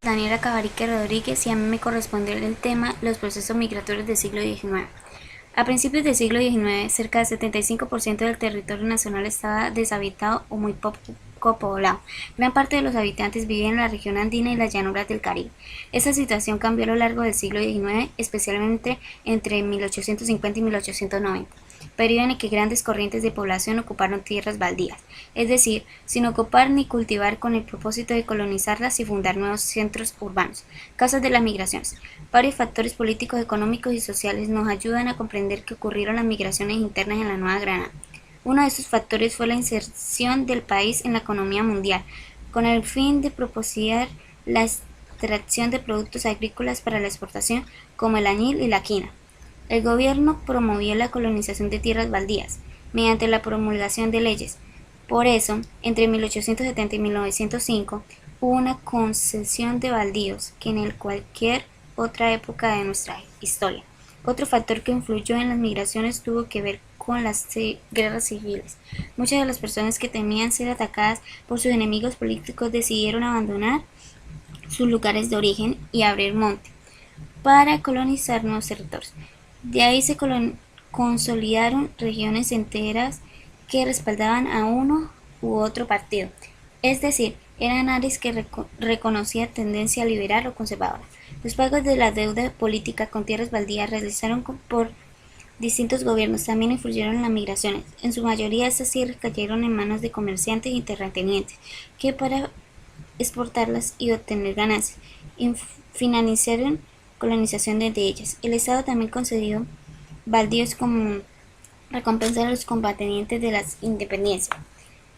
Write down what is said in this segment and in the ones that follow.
Daniela Cabarique Rodríguez y a mí me corresponde el tema los procesos migratorios del siglo XIX. A principios del siglo XIX, cerca del 75% del territorio nacional estaba deshabitado o muy poco poblado. Gran parte de los habitantes vivían en la región andina y las llanuras del Caribe. Esta situación cambió a lo largo del siglo XIX, especialmente entre 1850 y 1890, periodo en el que grandes corrientes de población ocuparon tierras baldías, es decir, sin ocupar ni cultivar, con el propósito de colonizarlas y fundar nuevos centros urbanos. Causas de las migraciones. Varios factores políticos, económicos y sociales nos ayudan a comprender que ocurrieron las migraciones internas en la Nueva Granada. Uno de estos factores fue la inserción del país en la economía mundial, con el fin de propiciar la extracción de productos agrícolas para la exportación, como el añil y la quina. El gobierno promovió la colonización de tierras baldías mediante la promulgación de leyes. Por eso, entre 1870 y 1905 hubo una concesión de baldíos que en cualquier otra época de nuestra historia. Otro factor que influyó en las migraciones tuvo que ver con las guerras civiles. Muchas de las personas que temían ser atacadas por sus enemigos políticos decidieron abandonar sus lugares de origen y abrir monte para colonizar nuevos territorios. De ahí se consolidaron regiones enteras que respaldaban a uno u otro partido, es decir, eran áreas que reconocían tendencia liberal o conservadora. Los pagos de la deuda política con tierras baldías realizaron por distintos gobiernos también influyeron en las migraciones. En su mayoría estas tierras cayeron en manos de comerciantes y terratenientes, que para exportarlas y obtener ganancias, financiaron colonización de ellas. El Estado también concedió baldíos como recompensa a los combatientes de la independencia.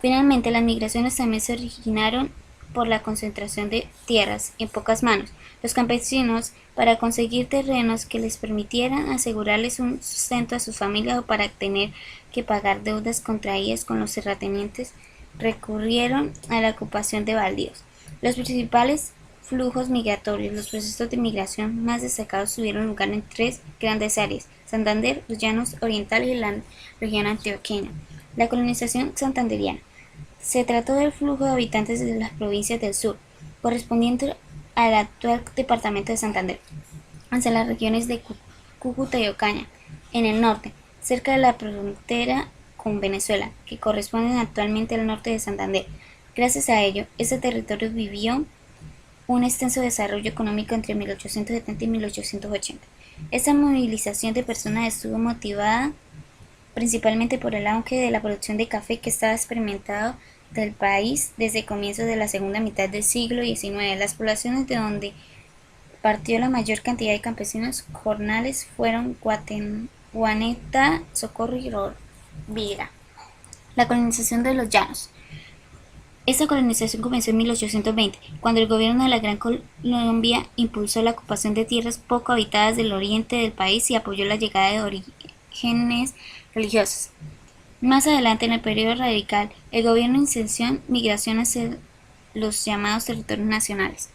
Finalmente, las migraciones también se originaron por la concentración de tierras en pocas manos. Los campesinos, para conseguir terrenos que les permitieran asegurarles un sustento a sus familias o para tener que pagar deudas contraídas con los terratenientes, recurrieron a la ocupación de baldíos. Los principales flujos migratorios, los procesos de migración más destacados tuvieron lugar en tres grandes áreas: Santander, los llanos orientales y la región antioqueña. La colonización santanderiana. Se trató del flujo de habitantes de las provincias del sur, correspondiente al actual departamento de Santander, hacia las regiones de Cúcuta y Ocaña, en el norte, cerca de la frontera con Venezuela, que corresponden actualmente al norte de Santander. Gracias a ello, este territorio vivió un extenso desarrollo económico entre 1870 y 1880. Esta movilización de personas estuvo motivada principalmente por el auge de la producción de café que estaba experimentado del país desde comienzos de la segunda mitad del siglo XIX. Las poblaciones de donde partió la mayor cantidad de campesinos jornales fueron Guaneta, Socorro y Rovira. La colonización de los llanos. Esta colonización comenzó en 1820, cuando el gobierno de la Gran Colombia impulsó la ocupación de tierras poco habitadas del oriente del país y apoyó la llegada de orígenes religiosos. Más adelante, en el periodo radical, el gobierno incenció migración hacia los llamados territorios nacionales,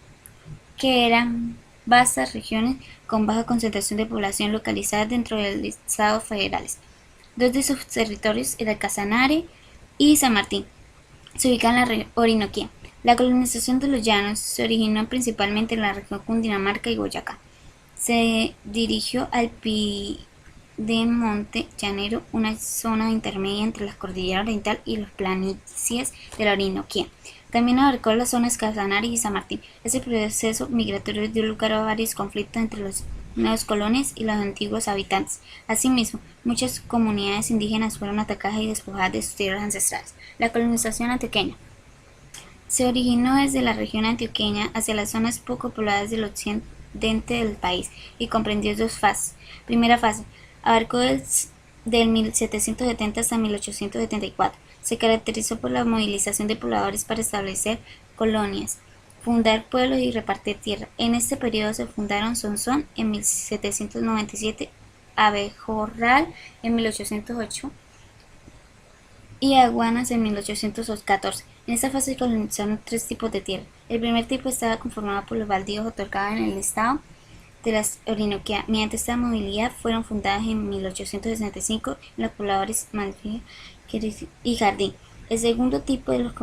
que eran vastas regiones con baja concentración de población localizadas dentro del Estado federales. Dos de esos territorios eran Casanare y San Martín. Se ubica en la Orinoquía. La colonización de los llanos se originó principalmente en la región Cundinamarca y Boyacá. Se dirigió al Piedemonte llanero, una zona intermedia entre la cordillera oriental y las planicies de la Orinoquía. También abarcó las zonas Casanare y San Martín. Este proceso migratorio dio lugar a varios conflictos entre los nuevos colonos y los antiguos habitantes. Asimismo, muchas comunidades indígenas fueron atacadas y despojadas de sus tierras ancestrales. La colonización antioqueña se originó desde la región antioqueña hacia las zonas poco pobladas del occidente del país y comprendió dos fases. Primera fase, abarcó del 1770 hasta 1874. Se caracterizó por la movilización de pobladores para establecer colonias, fundar pueblos y repartir tierra. En este periodo se fundaron Sonsón en 1797, Abejorral en 1808 y Aguanas en 1814. En esta fase se colonizaron tres tipos de tierra. El primer tipo estaba conformado por los baldíos otorgados en el estado de las Orinoquía. Mediante esta movilidad fueron fundadas en 1865 los pobladores Malvina y Jardín. El segundo tipo de los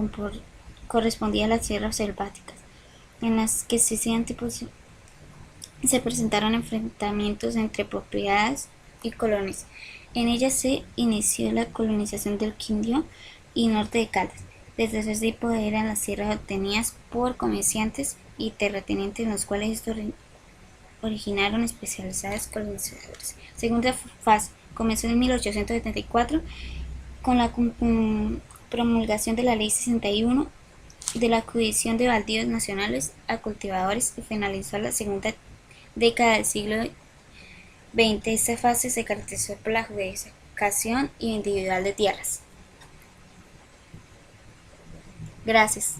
correspondía a las tierras selváticas, en las que se presentaron enfrentamientos entre propiedades y colonias. En ellas se inició la colonización del Quindío y norte de Caldas. Desde ese tipo eran las tierras obtenidas por comerciantes y terratenientes, en los cuales estos originaron especializados colonizadores. Segunda fase comenzó en 1874 con la promulgación de la Ley 61 de la acudición de baldíos nacionales a cultivadores y finalizó la segunda década del siglo XX. Esta fase se caracterizó por la adjudicación individual de tierras. Gracias.